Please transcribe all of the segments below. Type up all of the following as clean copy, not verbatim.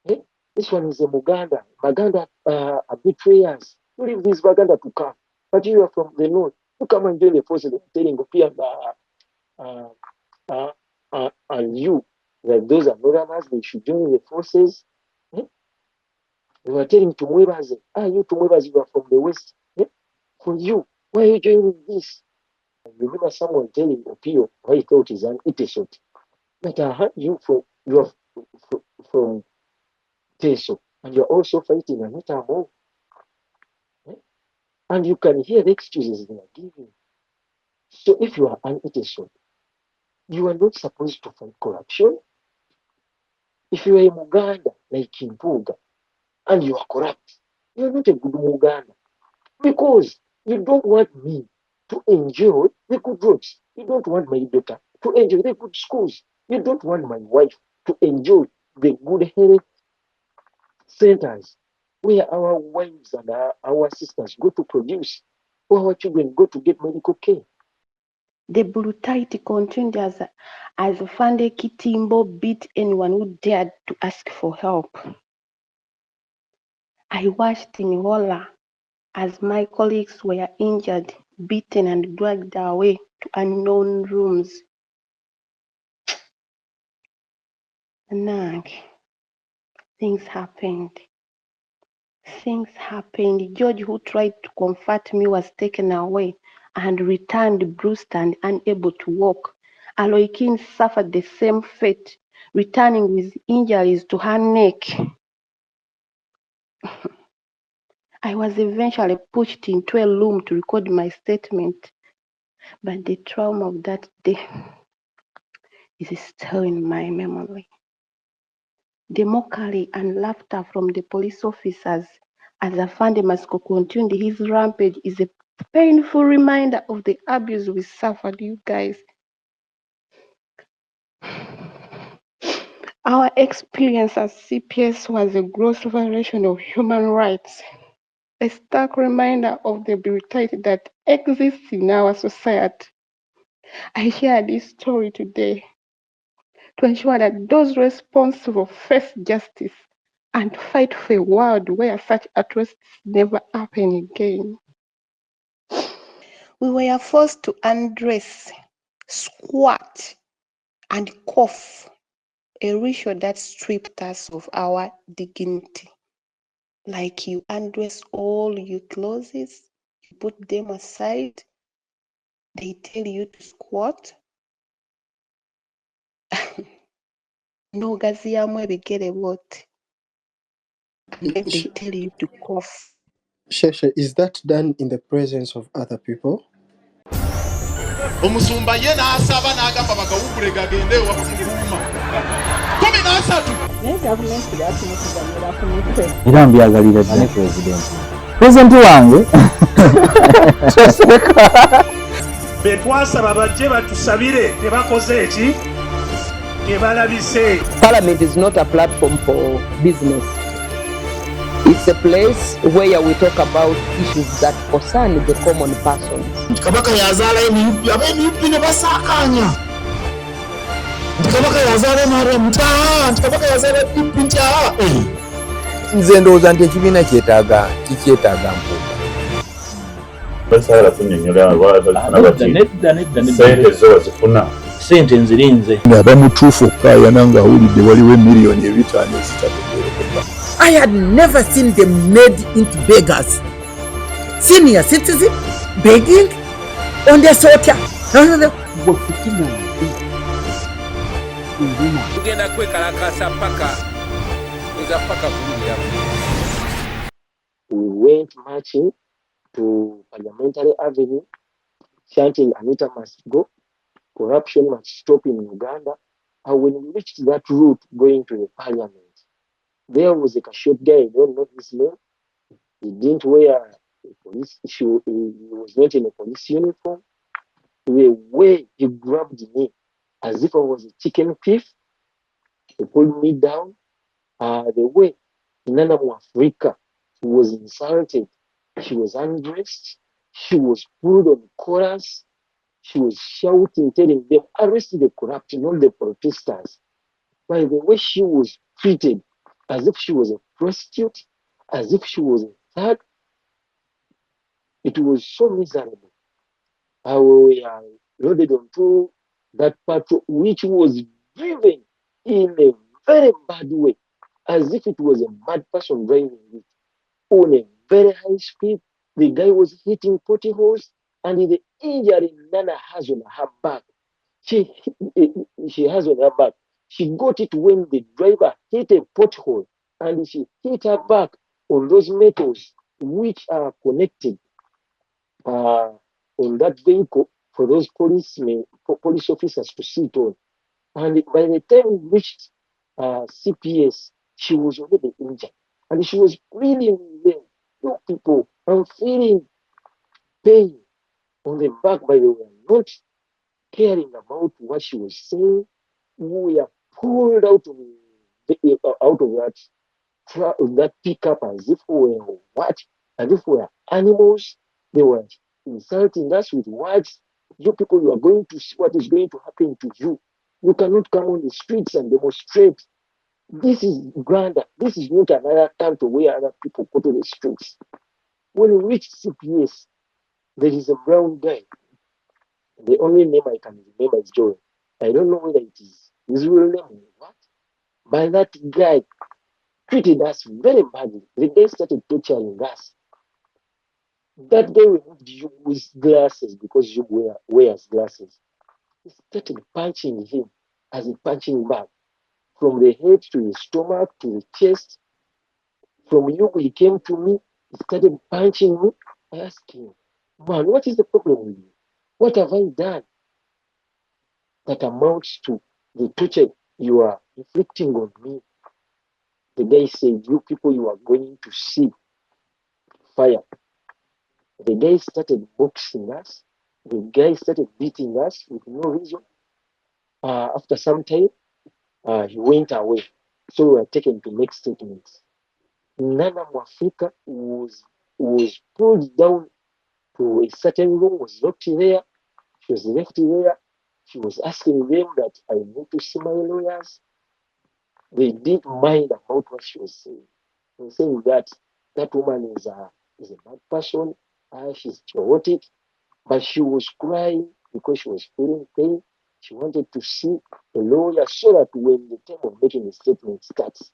Eh? This one is a Muganda. Maganda are betrayers. You leave these Baganda to come. But you are from the north. You come and join the forces. Telling Gopia and you that those are northerners, they should join the forces. Eh? They were telling Tumwebaze, you Tumwebaze, you are from the west. Eh? For you, why are you joining this? I remember someone telling Opio why he thought he's an Iteshot. But I heard you are from Teso, and you're also fighting an Itamo. Eh? And you can hear the excuses they are giving. So if you are an Iteshot, you are not supposed to fight corruption. If you are a Muganda like Kimpuga and you are corrupt, you are not a good Muganda because you don't want me to enjoy the good roads. You don't want my daughter to enjoy the good schools. You don't want my wife to enjoy the good health centers where our wives and our sisters go to produce, or our children go to get medical care. The brutality continued as Fande Kitimbo beat anyone who dared to ask for help. I watched in horror as my colleagues were injured, beaten, and dragged away to unknown rooms. Nag, things happened. George, who tried to comfort me, was taken away and returned bruised and unable to walk. Aloikin suffered the same fate, returning with injuries to her neck. I was eventually pushed into a room to record my statement, but the trauma of that day is still in my memory. The mockery and laughter from the police officers as Afande Masco continued his rampage is a painful reminder of the abuse we suffered, you guys. Our experience as CPS was a gross violation of human rights, a stark reminder of the brutality that exists in our society. I share this story today to ensure that those responsible face justice and fight for a world where such atrocities never happen again. We were forced to undress, squat, and cough, a ritual that stripped us of our dignity. Like you undress all your clothes, you put them aside, they tell you to squat. No gaziamu ebigere bote. And then they tell you to cough. Sheshe, is that done in the presence of other people? Omusumba ye n'asaba n'agamba bagawugule gagende wakumuluma 13 gavumenti yatumukuzanira ku mutwe era mbyagalira ddala pulezidenti wange be twasaba bajje batusabire tebakoze eki tebalabise. Parliament is not a platform for business. It's a place where we talk about issues that concern the common persons. Kabaka yazala emiyupi ne basakanya. Kabaka yazala mara mtaa, kabaka yazala pipinta. nze ndowooza nti ekibiina kyetaaga mpuuga. Basala kunyonyola nedda sente zo zifuna sente nzirinze abamutuufu okukayana ng'awulidde waliwo emiliyoni 5 ezitategeerekeka. I had never seen them made into beggars. Senior citizens begging on their soldier. Tugenda kwekalakasa paka uza paka kurudia. We went marching to Parliamentary Avenue, chanting Anita must go, corruption must stop in Uganda. And when we reached that route going to the Parliament, there was a short guy, I don't know his name. He didn't wear a police issue, he was not in a police uniform. The way he grabbed me as if I was a chicken thief, he pulled me down. The way Nana Mwafrika was insulted, she was undressed, she was pulled on chorus, she was shouting, telling them, arrest the corrupt, not the protesters. By the way she was treated, as if she was a prostitute, as if she was a thug. It was so miserable. We are loaded onto that patrol, which was driven in a very bad way, as if it was a mad person driving it on a very high speed. The guy was hitting potholes, and the injury Nana has on her back, she has on her back. She got it when the driver hit a pothole, and she hit her back on those metals which are connected on that vehicle for those police officers to sit on. And by the time we reached CPS, she was already injured, and she was pleading with them, "You people, I'm feeling pain on the back," but they were not caring about what she was saying. We are pulled out of that pickup as if we were what? As if we were animals. They were insulting us with words. "You people, you are going to see what is going to happen to you. You cannot come on the streets and demonstrate. This is Uganda. This is not another country where other people go to the streets." When we reached CPS, there is a brown guy. The only name I can remember is Joel. I don't know whether it is his real name or what. But that guy treated us very badly. The guy started torturing us. That guy removed you with glasses because you wears glasses. He started punching him as a punching bag, from the head to the stomach to the chest. From you, he came to me, he started punching me. I asked him, "Man, what is the problem with you? What have I done that amounts to the torture you are inflicting on me?" The guy said, "You people, you are going to see fire." The guy started boxing us. The guy started beating us with no reason. After some time, he went away. So we were taken to make statements. Nana Mwafrika was pulled down to a certain room, was locked there. She was left there. She was asking them that I need to see my lawyers. They didn't mind about what she was saying. They were saying that that woman is a bad person. She's chaotic. But she was crying because she was feeling pain. She wanted to see a lawyer so that when the time of making a statement starts,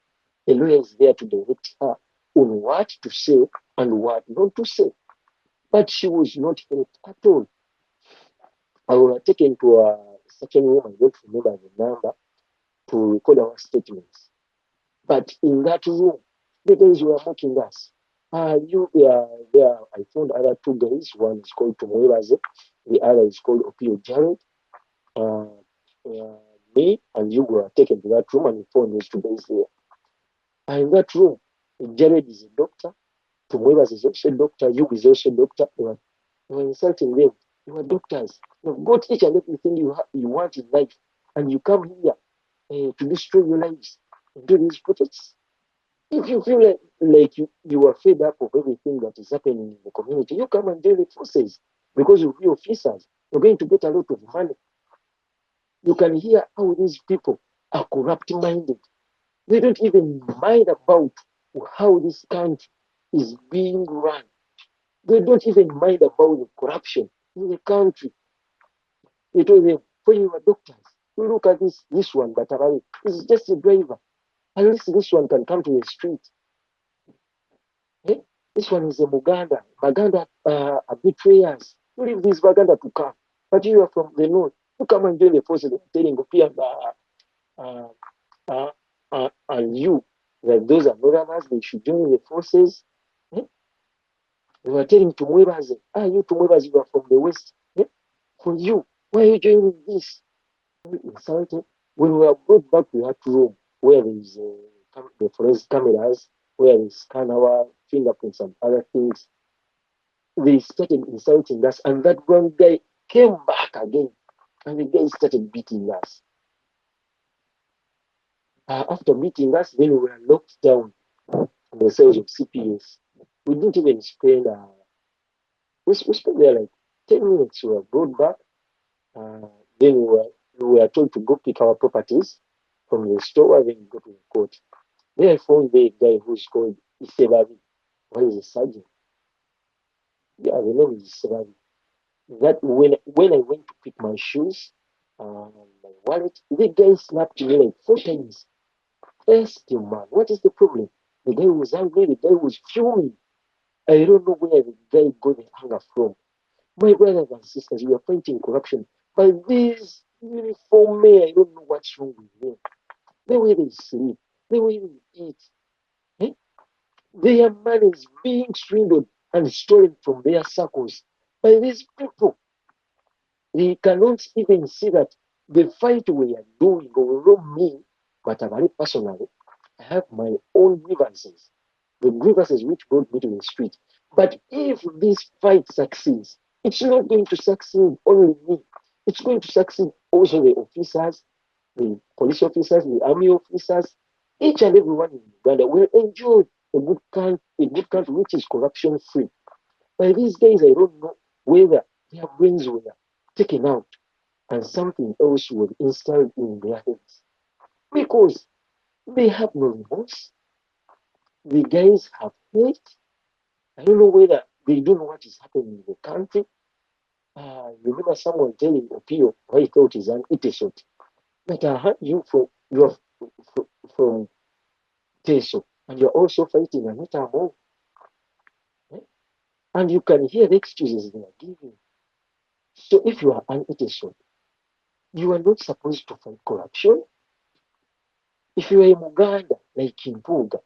a lawyer is there to direct her on what to say and what not to say. But she was not helped at all. I was taken to a certain room, I don't remember the number, to record our statements. But in that room, the guys were mocking us. I found other two guys. One is called Tumwebaze, the other is called Ocurred. Me and you were taken to that room, and we found those two guys there. And in that room, Jared is a doctor, Tumwebaze is also a doctor, you is also a doctor. They were insulting them. You are doctors. You've got each and everything you want in life, and you come here to destroy your lives and do these protests. If you feel like you are fed up of everything that is happening in the community, you come and join the forces because you'll be officers. You're going to get a lot of money. You can hear how these people are corrupt-minded. They don't even mind about how this country is being run. They don't even mind about the corruption in the country. They told them, when you are doctors, you look at this one, but this is just a driver. At least this one can come to the street. This one is a Muganda. Baganda are betrayers. You leave this Baganda to come. But you are from the north. You come and join the forces. Telling and you that those are northerners, they should join the forces. They were telling Tumwebaze, you Tumwebaze, you are from the west. For you, why are you joining this? Insulting. When we were brought back to that room where there is the forensic cameras, where they scan our fingerprints and other things, they started insulting us, and that one guy came back again, and the guy started beating us. After beating us, then we were locked down in the cells of CPS. We didn't even spend, we spent there like 10 minutes. We were brought back. Then we were told to go pick our properties from the store, then go to the court. Then I found the guy who's called Isebabi. Why is a surgeon? Yeah, the name is Isebabi. That when I went to pick my shoes, my wallet, the guy slapped me like 4 times. Asked him, man, what is the problem? The guy was angry, the guy was fuming. I don't know where the guy got the anger from. My brothers and sisters, we are fighting corruption. But these uniform men, I don't know what's wrong with them. The way they sleep, the way they eat. Eh? Their money is being swindled and stolen from their circles by these people. They cannot even see that the fight we are doing, although me, but very personally, I have my own grievances. The grievances which brought me to the street. But if this fight succeeds, it's not going to succeed only me. It's going to succeed also the officers, the police officers, the army officers, each and everyone in Uganda will enjoy a good country which is corruption free. By these days, I don't know whether their brains were taken out and something else was installed in their heads. Because they have no remorse. The guys have hate. I don't know whether they don't know what is happening in the country. Remember someone telling Opio why he thought he's an Iteso. But I heard you from Teso, and you're also fighting Anita Mo. And you can hear the excuses they are giving. So if you are an Iteso, you are not supposed to fight corruption. If you are a Muganda like Kimpuga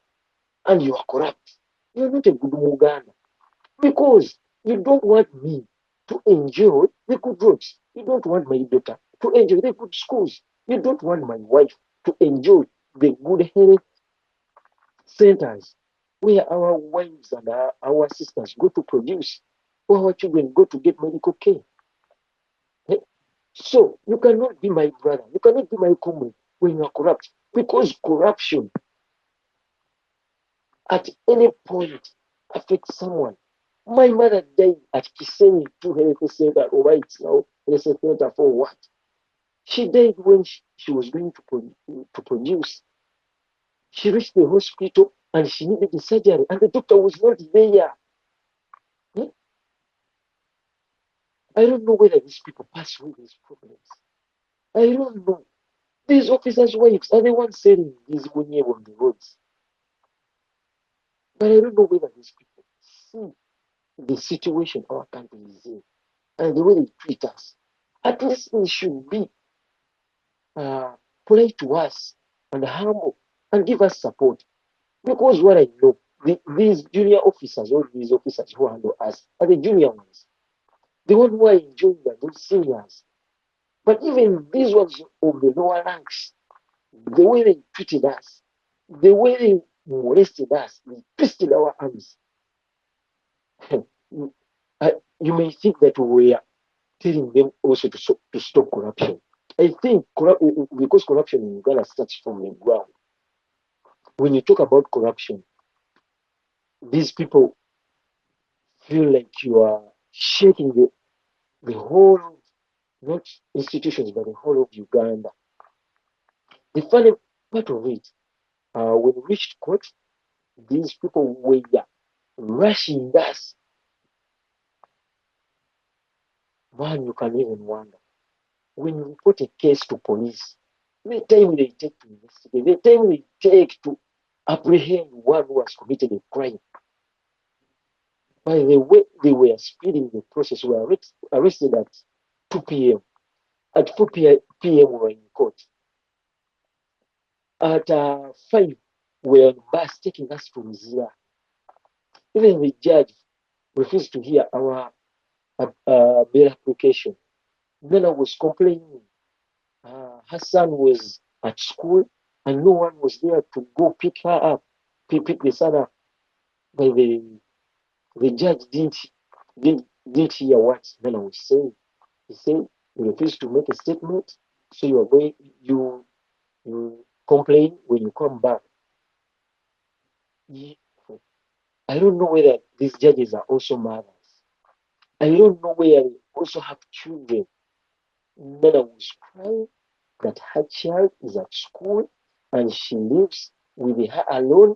and you are corrupt, you are not a good Muganda because you don't want me to enjoy the good roads. You don't want my daughter to enjoy the good schools. You don't want my wife to enjoy the good health centers where our wives and our sisters go to produce, or our children go to get medical care. Eh? So you cannot be my brother. You cannot be my comrade when you are corrupt because corruption at any point affects someone. My mother died at Kiseni 2 Health Center right now. Health Center for what? She died when she was going to produce. She reached the hospital and she needed the surgery, and the doctor was not there. Hmm? I don't know whether these people pass through these problems. I don't know. These officers' wives are the ones selling these money on the roads. But I don't know whether these people see the situation our country is in and the way they treat us. At least they should be polite to us and humble and give us support. Because what I know, these junior officers, all these officers who handle us, are the junior ones. The ones who are enjoying are those seniors. But even these ones of the lower ranks, the way they treated us, the way they molested us, they twisted our arms. You may think that we are telling them also to stop corruption. I think because corruption in Uganda starts from the ground. When you talk about corruption, these people feel like you are shaking the whole of, not institutions, but the whole of Uganda. The funny part of it, when we reached court, these people were rushing us. Man, you can even wonder. When you report a case to police, the time they take to investigate, the time they take to apprehend one who has committed a crime. By the way, they were speeding the process. We were arrested at 2 p.m. At 4 p.m. we were in court. At 5, we were on bus taking us from Zira. Even the judge refused to hear our bail application. Then I was complaining. Her son was at school and no one was there to go pick her up, pick the son up. But the judge didn't hear what Nana was saying. He said you refused to make a statement, so you complain when you come back. I don't know whether these judges are also mothers. I don't know whether they also have children. Nana was crying that her child is at school and she lives with her alone,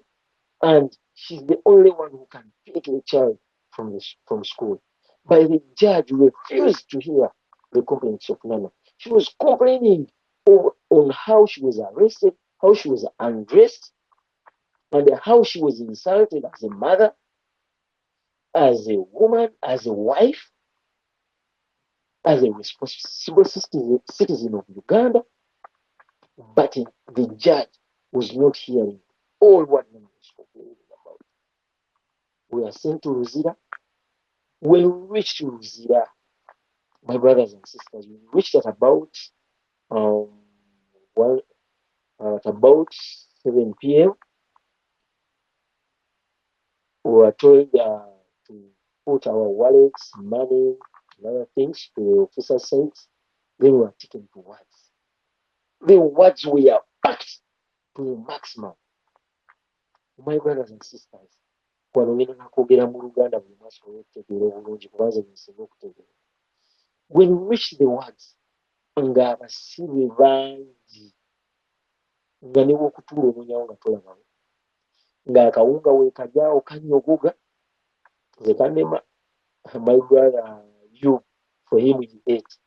and she's the only one who can pick the child from school. But the judge refused to hear the complaints of Nana. She was complaining on how she was arrested, how she was undressed, and how she was insulted as a mother, as a woman, as a wife, as a responsible citizen of Uganda. But the judge was not hearing all what Nana was complaining about. We are sent to Luzira. When we reached Luzira, my brothers and sisters, we reached at about 7 p.m. We were told to put our wallets, money, and other things to the officer's seats. Then we were taken to wards. The wards were packed to the maximum. My brothers and sisters, when we reached the wards, ng'abasibe bangi nga ne bw'okutuula omunyawo nga tolabawo, ng'akawunga weekajaawo kanyogoga, nze kanema, my brother you for him he ate,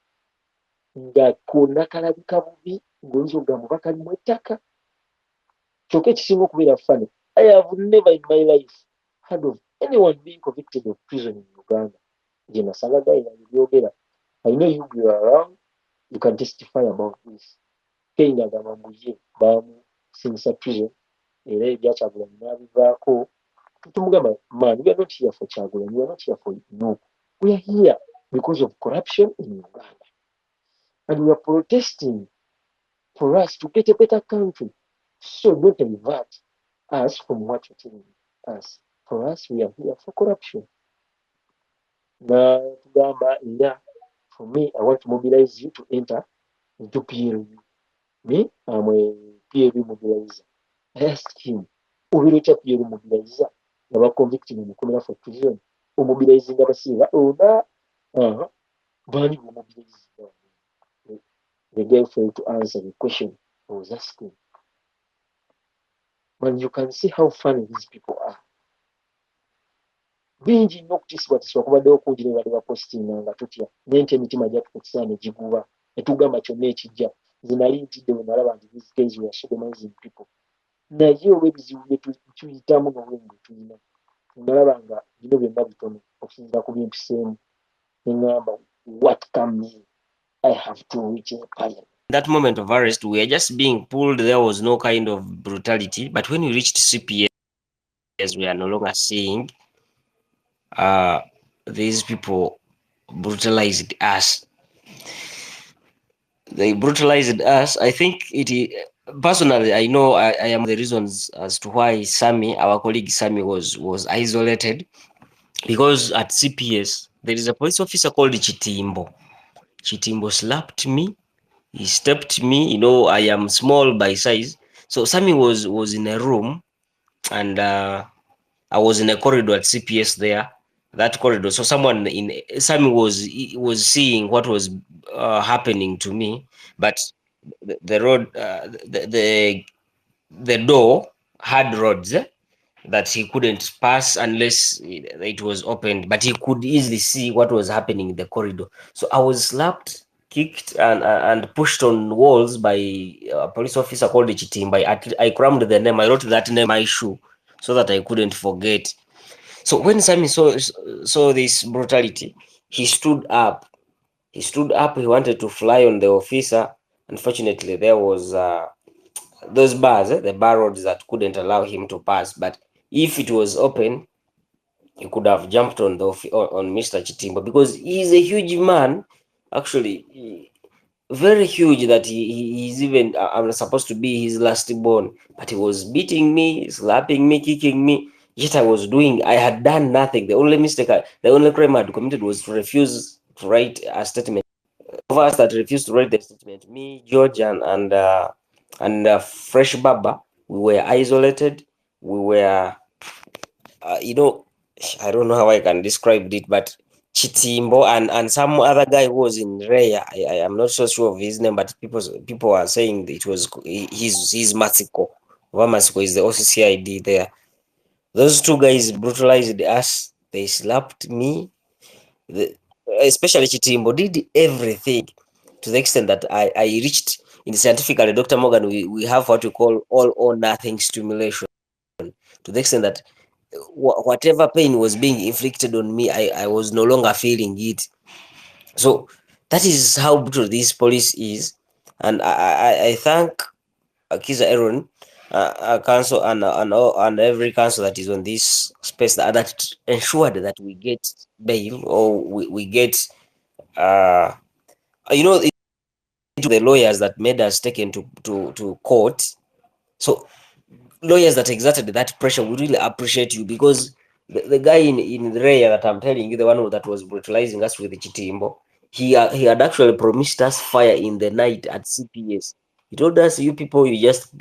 nga konna kalabika bubi, ng'oyinza okugamba oba kalimu ettaka. Kyokka ekisinga okubeera funny, I have never in my life heard of anyone being convicted of prison in Uganda. Gye nasanga gayina byogera. I know you were around, you can testify about this. Kenya agamba mbu ye bamusingisa prison era ebya Kyagulanyi n'abivaako. Tumugamba, man, we are not here for Kyagulanyi, we are not here for you. We are here because of corruption in Uganda. And we are protesting for us to get a better country. So don't divert us from what you're telling us. For us, we are here for corruption. Now, for me, I want to mobilize you to enter into PLU. Me, I'm a PLU mobilizer. I asked him, who will PLU mobilizer? Never convicted him for prison. Or mobilizing the Basiva. Oh, no. Bani will mobilize. The girl failed to answer the question I was asking. But you can see how funny these people are. Bingi nokutisibwa kubaddewo kungi ne bali bapositinga nga tutya nente emitima gyatukutisana ne giguba ne tugamba kyonna ekijja. Nze nali ntidde bwe nalaba nti these guys were sodomizing people. Naye olw'ebizibu bye tuyitamu n'obulemu bwe tulina, nalaba nga bino byonna bitono okusinziira ku byempiseemu. Ne ŋŋamba what can me? I have to reach a parliament. That moment of arrest, we are just being pulled. There was no kind of brutality. But when we reached CPS, we are no longer seeing these people brutalized us. They brutalized us. I think personally, I know I am the reasons as to why Sammy, our colleague Sammy, was isolated, because at CPS there is a police officer called Chitimbo. Chitimbo slapped me. He stepped me. You know, I am small by size. So Sammy was in a room, and I was in a corridor at CPS there. That corridor. So Sammy was seeing what was happening to me, but the road, the door had rods that he couldn't pass unless it was opened, but he could easily see what was happening in the corridor. So I was slapped, kicked, and pushed on walls by a police officer called Chitimba. I crammed the name. I wrote that name on my shoe so that I couldn't forget. So when Sammy saw this brutality, he stood up. He wanted to fly on the officer. Unfortunately, there was those bars, the bar roads that couldn't allow him to pass. But if it was open, he could have jumped on Mr. Chitimba, because he's a huge man, actually, very huge, that he's even, I'm supposed to be his last born, but he was beating me, slapping me, kicking me. Yet I had done nothing. The only crime I had committed was to refuse to write a statement. Of us that refused to write the statement, me, George, and Fresh Baba, we were isolated. We were, I don't know how I can describe it, but Chitimbo and some other guy who was in Raya, I am not so sure of his name, but people are saying it was his Masiko, Wamasco is the OCCID there. Those two guys brutalized us. They slapped me. Especially Chitimbo did everything to the extent that I reached in scientifically, Dr. Morgan, we have what we call all or nothing stimulation, to the extent that whatever pain was being inflicted on me, I was no longer feeling it. So that is how brutal this police is. And I thank Kiza Aaron, council and every council that is on this space that ensured that we get bail, or we get the lawyers that made us taken to court. So lawyers that exerted that pressure, we really appreciate you, because the guy in the area that I'm telling you, the one that was brutalizing us with the Chitimbo, he had actually promised us fire in the night at CPS. He told us, you people, you're just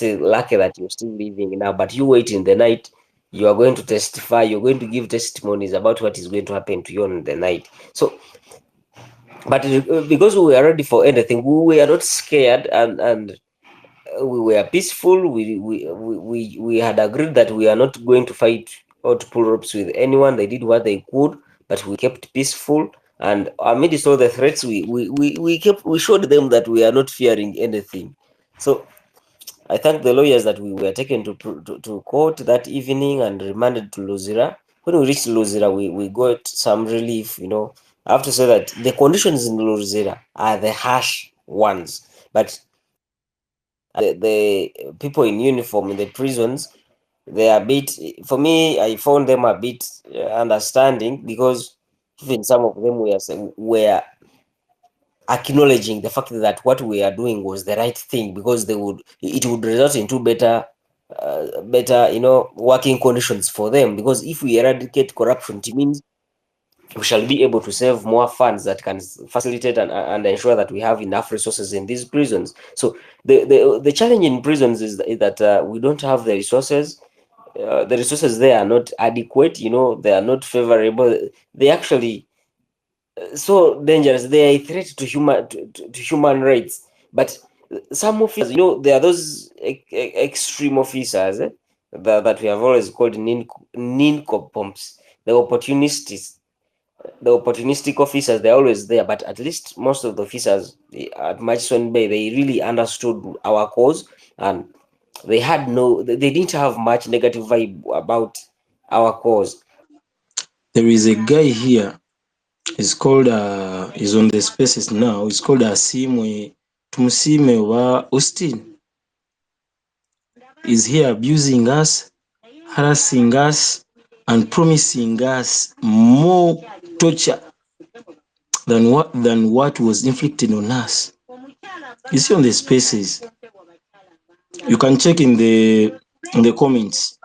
lucky that you're still living now, but you wait in the night, you are going to testify, you're going to give testimonies about what is going to happen to you in the night. So, but because we were ready for anything, we were not scared, and we were peaceful. We had agreed that we are not going to fight or to pull ropes with anyone. They did what they could, but we kept peaceful. And amidst all the threats, we showed them that we are not fearing anything. So I thank the lawyers that we were taken to court that evening and remanded to Luzira. When we reached Luzira, we got some relief. I have to say that the conditions in Luzira are the harsh ones, but the people in uniform in the prisons, they are a bit, for me, I found them a bit understanding, because even some of them were acknowledging the fact that what we are doing was the right thing, because it would result into better working conditions for them, because if we eradicate corruption, it means we shall be able to save more funds that can facilitate and ensure that we have enough resources in these prisons. So the challenge in prisons is that we don't have the resources. The resources there are not adequate. They are not favorable. They actually so dangerous. They are a threat to human rights. But some officers, there are those extreme officers that we have always called nincompumps, the opportunistic officers. They're always there, but at least most of the officers at Murchison Bay, they really understood our cause, and they didn't have much negative vibe about our cause. There is a guy here. He's called he's on the spaces now. He's called Asimwe Tumusime wa Austin. He's here abusing us, harassing us, and promising us more torture than what was inflicted on us. You see on the spaces. You can check in the comments.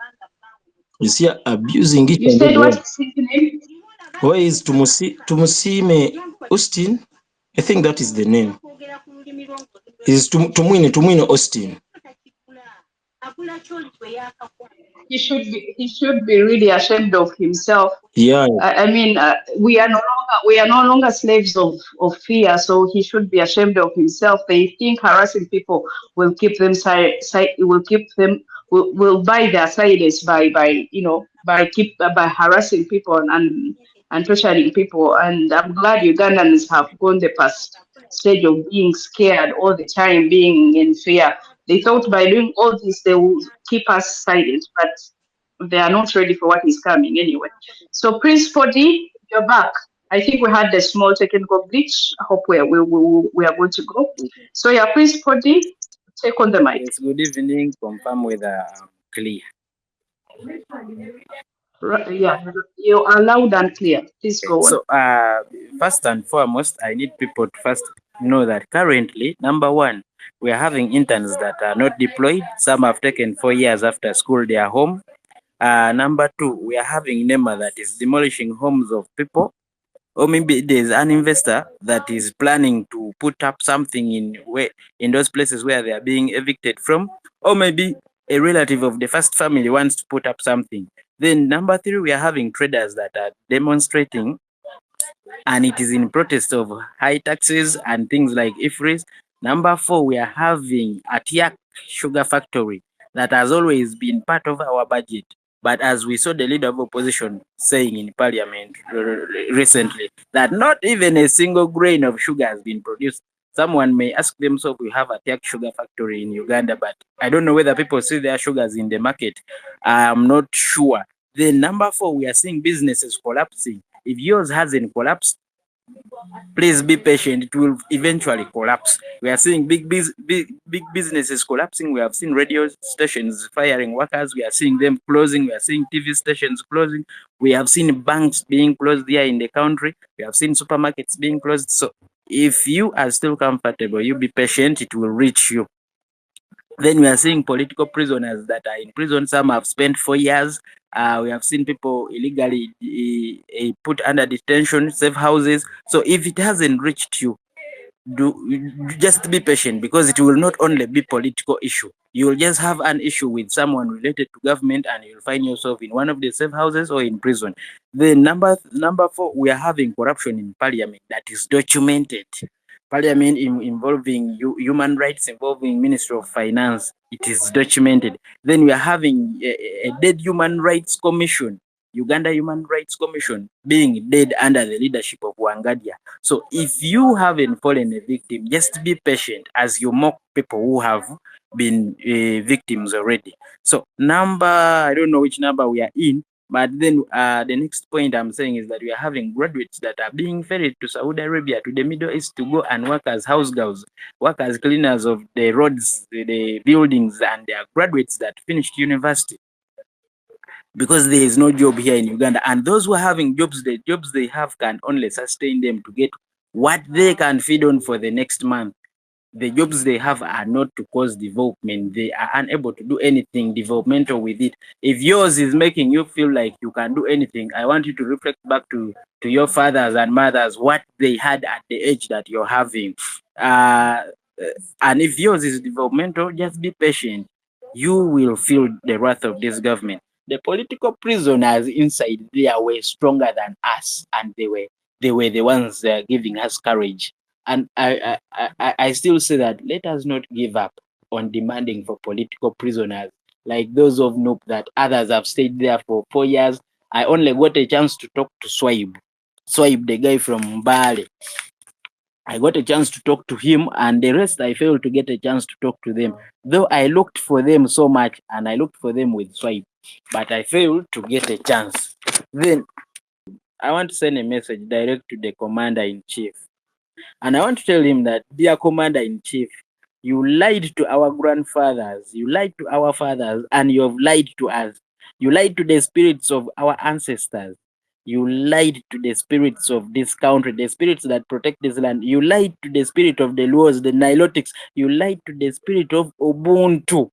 You see abusing each and every one. What's his name? Where is Tumusime Austin? I think that is the name. Is Tumwine Austin. He should be really ashamed of himself. Yeah. I mean, we are no longer slaves of fear, so he should be ashamed of himself. They think harassing people will keep them will buy their silence by harassing people and torturing people. And I'm glad Ugandans have gone the past stage of being scared all the time, being in fear. They thought by doing all this they will keep us silent, but they are not ready for what is coming anyway. So Prince 4D, you're back. I think we had a small technical glitch. I hope we are going to go. So yeah, Prince 4D, take on the mic. Yes, good evening. Confirm whether I'm clear. Yeah, you are loud and clear. Please go on. So first and foremost, I need people to first know that currently, number one, we are having interns that are not deployed. Some have taken 4 years after school, they are home. Number two, we are having NEMA that is demolishing homes of people. Or maybe there's an investor that is planning to put up something in those places where they are being evicted from. Or maybe a relative of the first family wants to put up something. Then number three, we are having traders that are demonstrating, and it is in protest of high taxes and things like IFRIS. Number four, we are having ATIAC sugar factory that has always been part of our budget. But as we saw the leader of opposition saying in parliament recently, that not even a single grain of sugar has been produced. Someone may ask themselves, we have a Tiak sugar factory in Uganda, but I don't know whether people see their sugars in the market. I'm not sure. Then number 4, we are seeing businesses collapsing. If yours hasn't collapsed, please be patient. It will eventually collapse. We are seeing big businesses collapsing. We have seen radio stations firing workers. We are seeing them closing. We are seeing TV stations closing. We have seen banks being closed here in the country. We have seen supermarkets being closed. So if you are still comfortable, you be patient. It will reach you. Then we are seeing political prisoners that are in prison. Some have spent 4 years. We have seen people illegally put under detention, safe houses. So if it hasn't reached you, just be patient, because it will not only be political issue. You will just have an issue with someone related to government, and you'll find yourself in one of the safe houses or in prison. The number 4, we are having corruption in parliament that is documented. Parliament involving human rights, involving Ministry of Finance, it is documented. Then we are having a dead human rights commission, Uganda Human Rights Commission, being dead under the leadership of Wangadia. So if you haven't fallen a victim, just be patient as you mock people who have been victims already. So I don't know which number we are in, but then the next point I'm saying is that we are having graduates that are being ferried to Saudi Arabia, to the Middle East, to go and work as house girls, work as cleaners of the roads, the buildings, and they are graduates that finished university, because there is no job here in Uganda. And those who are having jobs, the jobs they have can only sustain them to get what they can feed on for the next month. The jobs they have are not to cause development. They are unable to do anything developmental with it. If yours is making you feel like you can do anything, I want you to reflect back to your fathers and mothers, what they had at the age that you're having. And if yours is developmental, just be patient. You will feel the wrath of this government. The political prisoners inside there were stronger than us, and they were the ones giving us courage. And I still say that let us not give up on demanding for political prisoners like those of Noop, that others have stayed there for 4 years. I only got a chance to talk to Swaib, the guy from Mbale. I got a chance to talk to him, and the rest I failed to get a chance to talk to them. Though I looked for them so much, and I looked for them with Swipe, but I failed to get a chance. Then I want to send a message direct to the Commander-in-Chief. And I want to tell him that, dear Commander-in-Chief, you lied to our grandfathers, you lied to our fathers, and you have lied to us. You lied to the spirits of our ancestors. You lied to the spirits of this country, the spirits that protect this land. You lied to the spirit of the Luos, the Nilotics. You lied to the spirit of Ubuntu.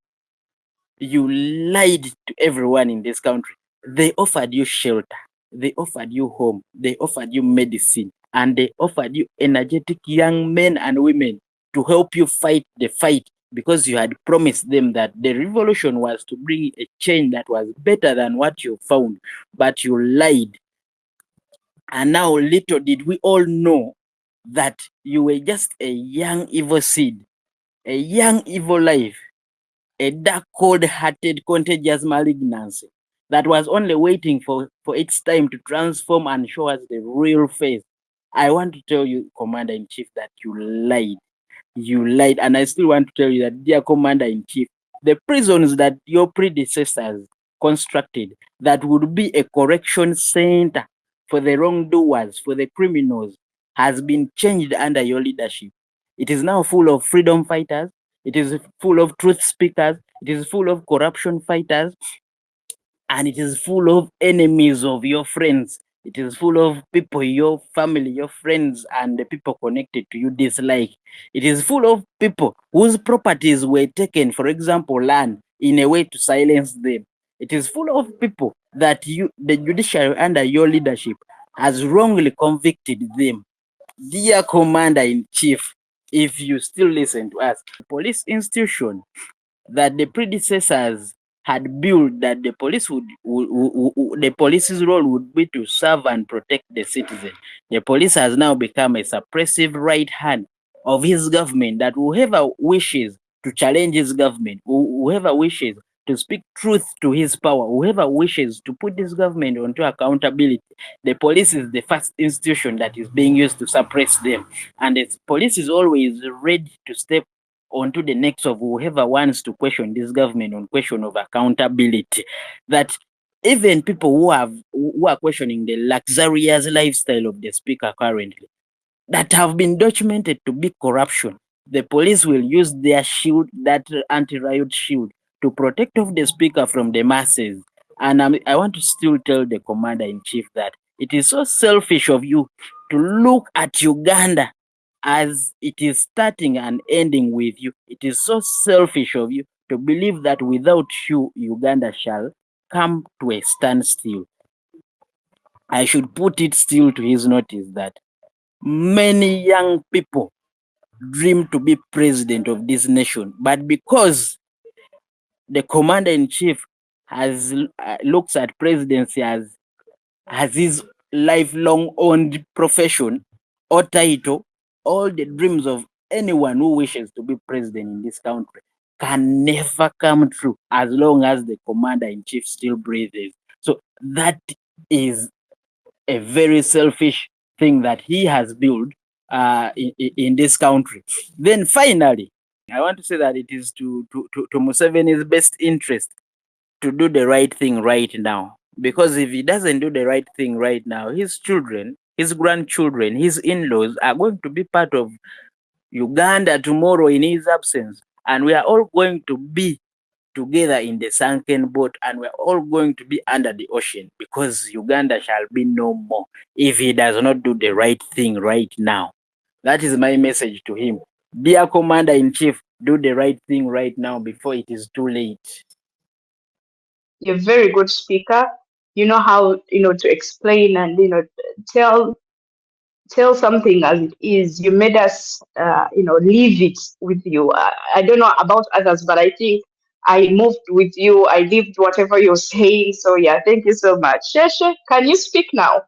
You lied to everyone in this country. They offered you shelter. They offered you home. They offered you medicine. And they offered you energetic young men and women to help you fight the fight, because you had promised them that the revolution was to bring a change that was better than what you found. But you lied. And now little did we all know that you were just a young evil seed, a young evil life, a dark, cold-hearted, contagious malignancy that was only waiting for its time to transform and show us the real face. I want to tell you, Commander-in-Chief, that you lied. You lied. And I still want to tell you that, dear Commander-in-Chief, the prisons that your predecessors constructed that would be a correction center for the wrongdoers, for the criminals, has been changed under your leadership. It is now full of freedom fighters. It is full of truth speakers. It is full of corruption fighters. And it is full of enemies of your friends. It is full of people your family, your friends, and the people connected to you dislike. It is full of people whose properties were taken, for example, land, in a way to silence them. It is full of people that the judiciary under your leadership has wrongly convicted them. Dear Commander-in-Chief, if you still listen to us, police institution that the predecessors had built, that the police the police's role would be to serve and protect the citizen. The police has now become a suppressive right hand of his government, that whoever wishes to challenge his government, whoever wishes to speak truth to his power, whoever wishes to put this government onto accountability, the police is the first institution that is being used to suppress them. And the police is always ready to step onto the necks of whoever wants to question this government on question of accountability. That even people who are questioning the luxurious lifestyle of the speaker currently, that have been documented to be corruption, the police will use their shield, that anti-riot shield, to protect of the speaker from the masses. And I want to still tell the commander-in-chief that it is so selfish of you to look at Uganda as it is starting and ending with you. It is so selfish of you to believe that without you, Uganda shall come to a standstill. I should put it still to his notice that many young people dream to be president of this nation, but because the commander-in-chief has looks at presidency as his lifelong owned profession or title, all the dreams of anyone who wishes to be president in this country can never come true as long as the commander-in-chief still breathes. So that is a very selfish thing that he has built in this country. Then finally, I want to say that it is to Museveni's best interest to do the right thing right now. Because if he doesn't do the right thing right now, his children, his grandchildren, his in-laws are going to be part of Uganda tomorrow in his absence. And we are all going to be together in the sunken boat, and we're all going to be under the ocean, because Uganda shall be no more if he does not do the right thing right now. That is my message to him. Dear Commander-in-Chief, do the right thing right now before it is too late. You're a very good speaker. You know how, to explain and, tell something as it is. You made us, leave it with you. I don't know about others, but I think I moved with you. I lived whatever you're saying. So yeah, thank you so much. Sheshe, can you speak now?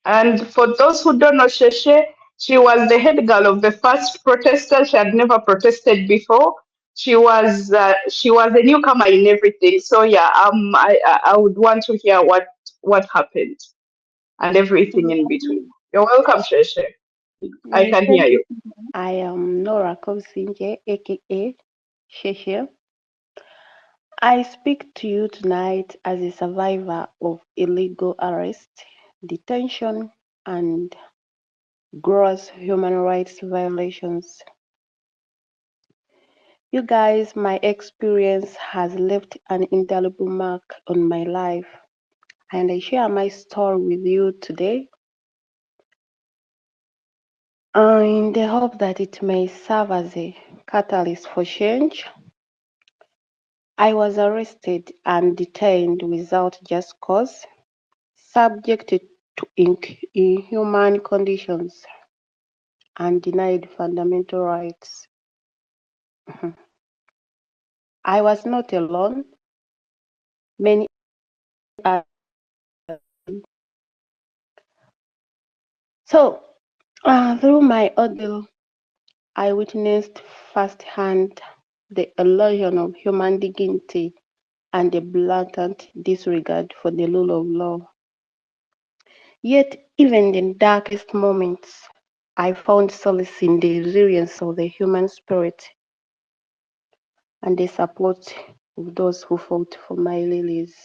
And for those who don't know Sheshe, she was the head girl of the first protester. She had never protested before. She was a newcomer in everything. So yeah, I would want to hear what happened and everything in between. You're welcome, Sheshe. I can hear you. I am Nora Kosinje, aka Sheshe. I speak to you tonight as a survivor of illegal arrest, detention, and gross human rights violations. You guys, my experience has left an indelible mark on my life, and I share my story with you today in the hope that it may serve as a catalyst for change. I was arrested and detained without just cause, subjected to inhuman conditions, and denied fundamental rights. I was not alone. Many are. So, through my ordeal, I witnessed firsthand the illusion of human dignity and the blatant disregard for the rule of law. Yet, even in the darkest moments, I found solace in the resilience of the human spirit and the support of those who fought for my release.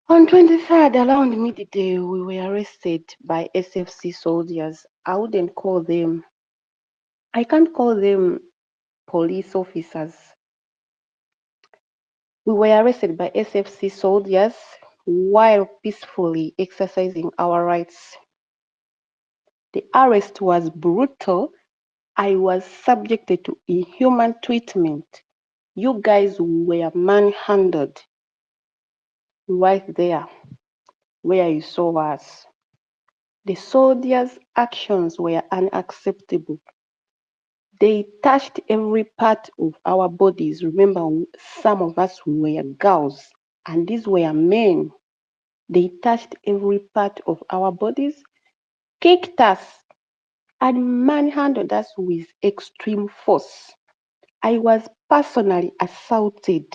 On 23rd, around midday, we were arrested by SFC soldiers. I can't call them police officers. We were arrested by SFC soldiers while peacefully exercising our rights. The arrest was brutal. I was subjected to inhuman treatment. You guys were manhandled right there where you saw us. The soldiers' actions were unacceptable. They touched every part of our bodies. Remember, some of us were girls, and these were men. They touched every part of our bodies, kicked us, and manhandled us with extreme force. I was personally assaulted,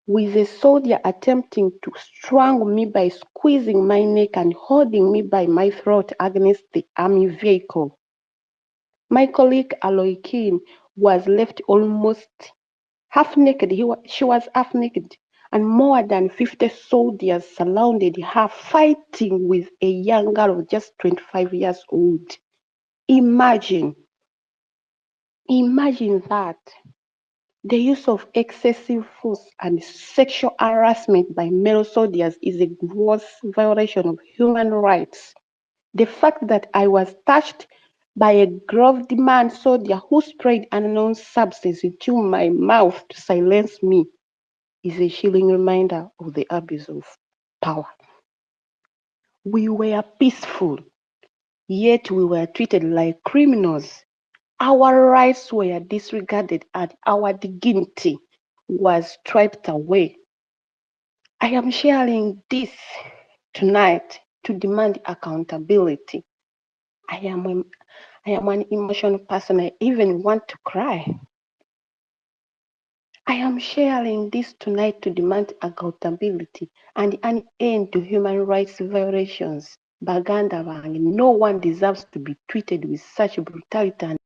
with a soldier attempting to strangle me by squeezing my neck and holding me by my throat against the army vehicle. My colleague Aloykin was left almost half naked. She was half naked, and more than 50 soldiers surrounded her, fighting with a young girl of just 25 years old. Imagine that. The use of excessive force and sexual harassment by male soldiers is a gross violation of human rights. The fact that I was touched by a gloved man soldier who sprayed an unknown substance into my mouth to silence me is a chilling reminder of the abuse of power. We were peaceful, yet we were treated like criminals. Our rights were disregarded and our dignity was stripped away. I am sharing this tonight to demand accountability. I am an emotional person. I even want to cry. I am sharing this tonight to demand accountability and an end to human rights violations. Baganda Bangi, no one deserves to be treated with such brutality.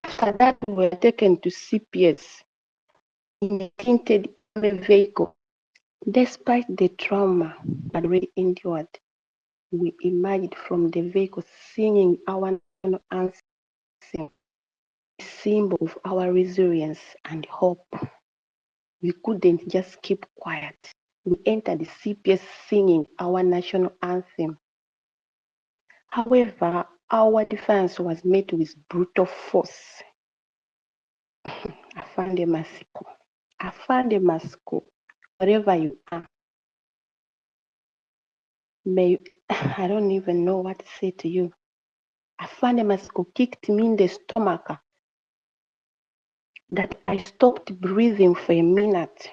After that, we were taken to CPS in a tinted vehicle. Despite the trauma that we endured, we emerged from the vehicle singing our national anthem, a symbol of our resilience and hope. We couldn't just keep quiet. We entered the CPS singing our national anthem. However, our defense was met with brutal force. Afande Masiko, wherever you are, I don't even know what to say to you. Afande Masiko kicked me in the stomach that I stopped breathing for a minute.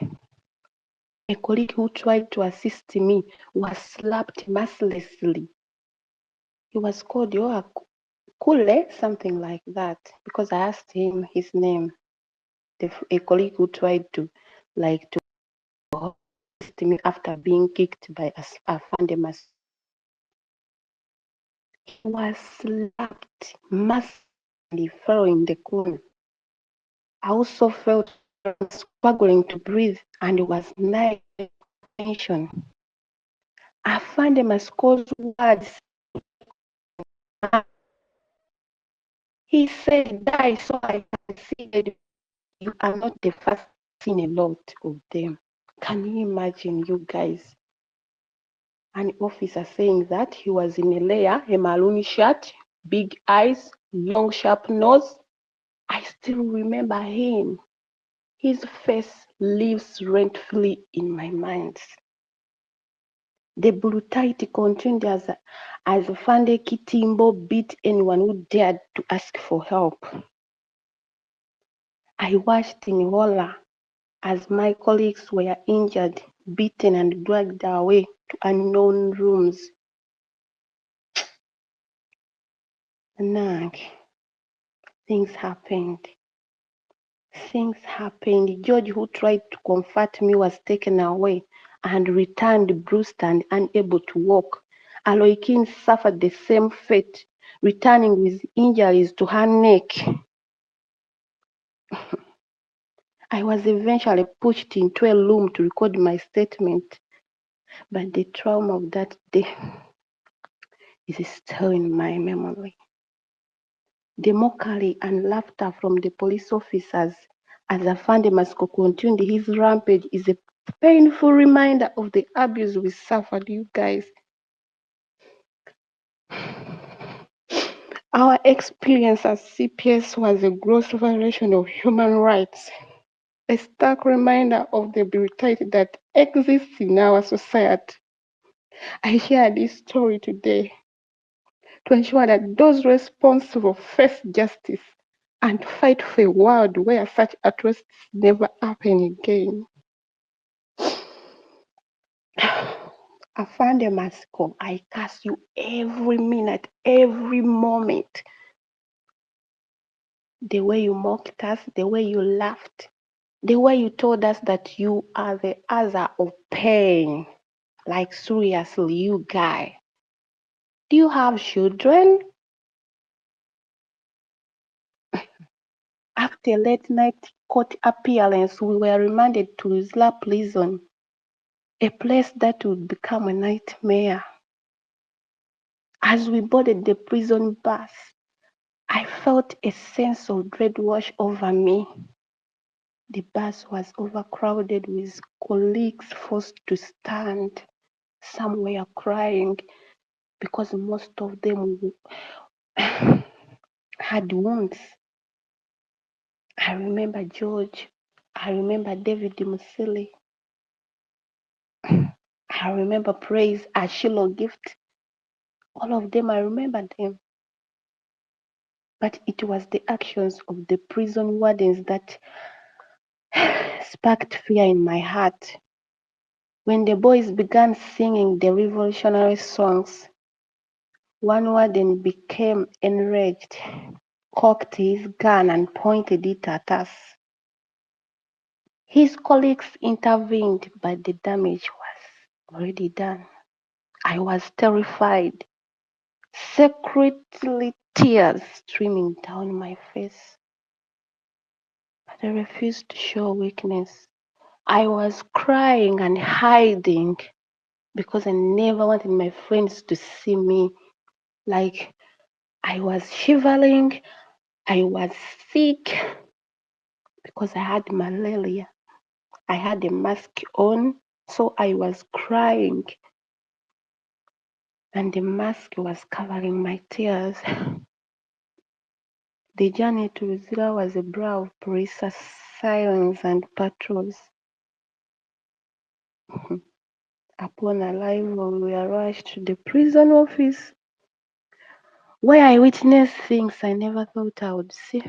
A colleague who tried to assist me was slapped mercilessly. He was called Kule, something like that, because I asked him his name. A colleague who tried to assist me after being kicked by Afande Masiko. He was slapped mercilessly, fell in the corner. I also felt struggling to breathe and was nigh tension. Afande Masiko's words. He said, "Die so I can see that you are not the first seen a lot of them." Can you imagine, you guys? An officer saying that he was in a layer, a maroon shirt, big eyes, long sharp nose. I still remember him. His face lives rent-free in my mind. The brutality continued as Fande Kitimbo beat anyone who dared to ask for help. I watched in horror as my colleagues were injured, beaten, and dragged away to unknown rooms. Nag, things happened. George, who tried to comfort me, was taken away and returned bruised and unable to walk. Aloykin suffered the same fate, returning with injuries to her neck. I was eventually pushed into a room to record my statement, but the trauma of that day is still in my memory. The mockery and laughter from the police officers as Afande Masiko continued his rampage is a painful reminder of the abuse we suffered, you guys. Our experience as CPS was a gross violation of human rights, a stark reminder of the brutality that exists in our society. I share this story today to ensure that those responsible face justice and fight for a world where such atrocities never happen again. Afande Masiko, I curse you every minute, every moment. The way you mocked us, the way you laughed, the way you told us that you are the author of pain. Like, seriously, you guy. Do you have children? After late night court appearance, we were remanded to Isla prison, a place that would become a nightmare. As we boarded the prison bus, I felt a sense of dread wash over me. The bus was overcrowded with colleagues forced to stand. Some were crying because most of them had wounds. I remember George. I remember David Musili. I remember Praise, Ashilo Gift. All of them, I remember them. But it was the actions of the prison wardens that sparked fear in my heart. When the boys began singing the revolutionary songs, one warden became enraged, cocked his gun and pointed it at us. His colleagues intervened, but the damage was already done. I was terrified, secretly tears streaming down my face. But I refused to show weakness. I was crying and hiding because I never wanted my friends to see me. Like, I was shivering, I was sick because I had malaria. I had a mask on, so I was crying. And the mask was covering my tears. The journey to Ruzira was a brow of police sirens and patrols. Upon arrival, we were rushed to the prison office, where I witnessed things I never thought I would see.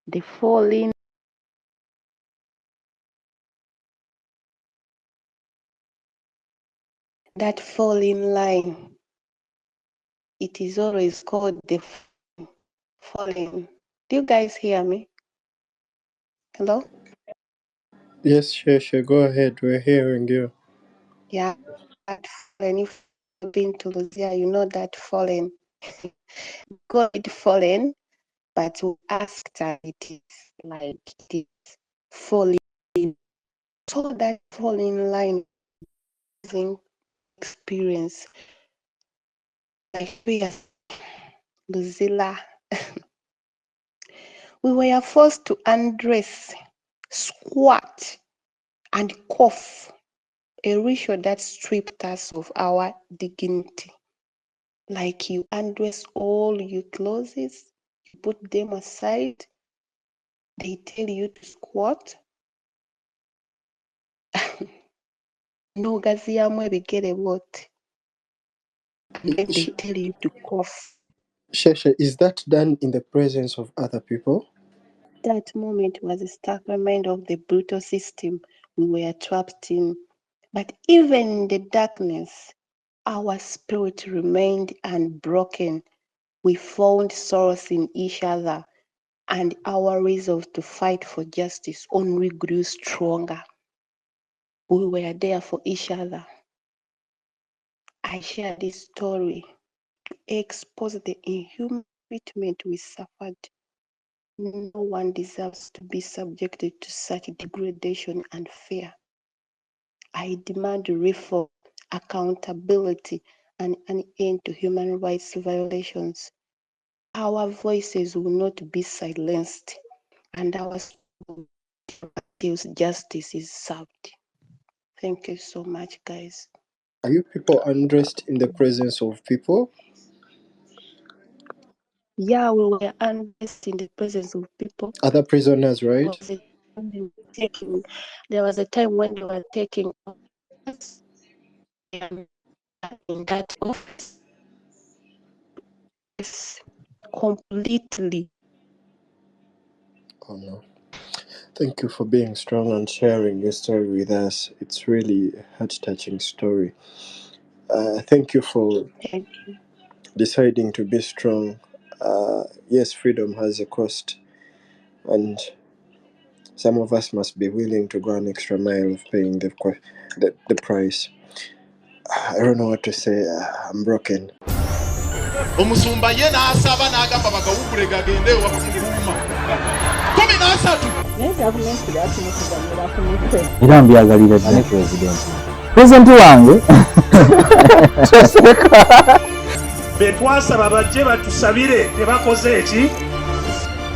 The falling, that falling line, it is always called the falling. Do you guys hear me? Hello? Yes, sure. Go ahead. We're hearing you. Yeah, that fallen. If you've been to Luzia, you know that fallen. God fallen, but we asked her, it is like it is falling. So that falling line experience, like Luzila, we were forced to undress, squat, and cough, a ritual that stripped us of our dignity. Like, you undress all your clothes, you put them aside, they tell you to squat. N'ogaziyamu ebigere bw'oti. And then they tell you to cough. Shesha, is that done in the presence of other people? That moment was a stark reminder of the brutal system we were trapped in. But even in the darkness, our spirit remained unbroken. We found solace in each other, and our resolve to fight for justice only grew stronger. We were there for each other. I share this story to expose the inhuman treatment we suffered. No one deserves to be subjected to such degradation and fear. I demand reform, accountability, and an end to human rights violations. Our voices will not be silenced, and our justice is served. Thank you so much, guys. Are you people undressed in the presence of people? Yeah, we were undressed in the presence of people. Other prisoners, right? There was a time when they were taking us in that office completely. Oh no. Thank you for being strong and sharing your story with us. It's really a heart-touching story. Thank you for deciding to be strong. Yes, freedom has a cost, and some of us must be willing to go an extra mile of paying the price. I don't know what to say. I'm broken. omusumba ye n'asaba n'agamba bagawukule gagende wakumuluma 13 era mbyagalira ne president wange be twasaba bajje batusabire tebakoze eki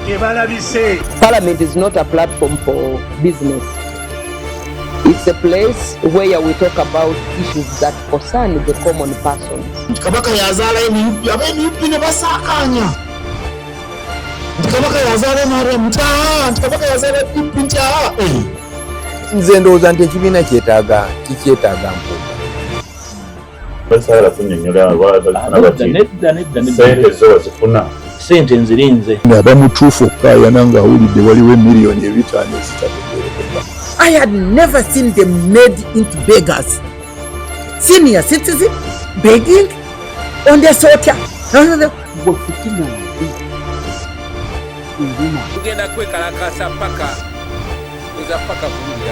tebalabise. Parliament is not a platform for business. It's a place where we talk about issues that concern the common person. Kabaka yazala emiyupi ne basakanya. Kabaka yazala mara mtaa, kabaka yazala pincha. Nze ndowooza nti ekibiina kyetaaga mpu. Basala kunyonyola nedda sente zo wazifuna. Sente nzirinze. Abamutuufu okukayana ng'awulidde waliwo miliyoni 5 ezitategeerekeka. I had never seen them made into beggars. Senior citizen begging on the sotia. Tugenda kwekalakasa paka bulungi.